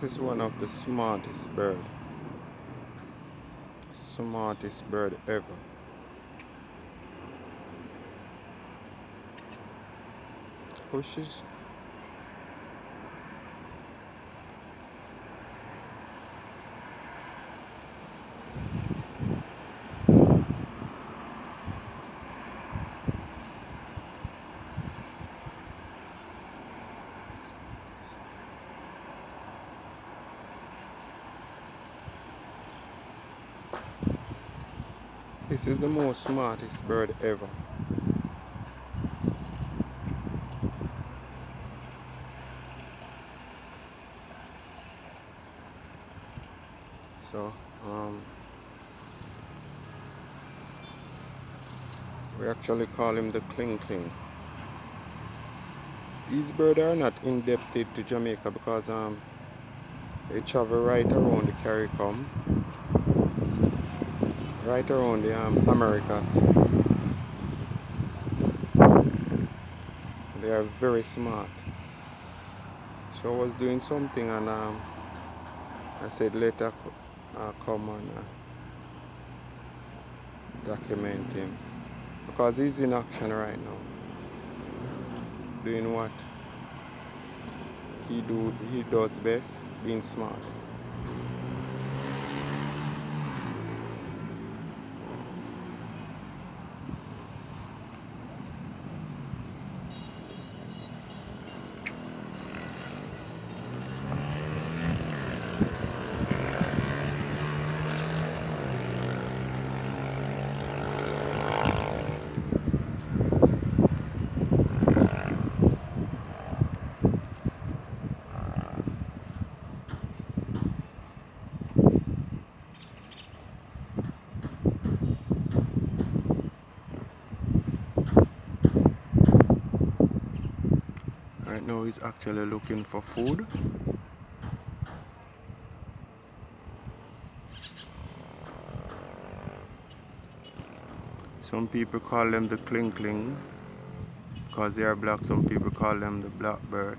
This is one of the smartest bird ever. Pushes. This is the most smartest bird ever. So we actually call him the cling cling. These birds are not indebted to Jamaica because they travel right around the CARICOM, right around the Americas. They are very smart. So I was doing something and I said later come and document him because he's in action right now, doing what he does best, being smart. Right now he's actually looking for food. Some people call them the cling cling because they are black. Some people call them the blackbird.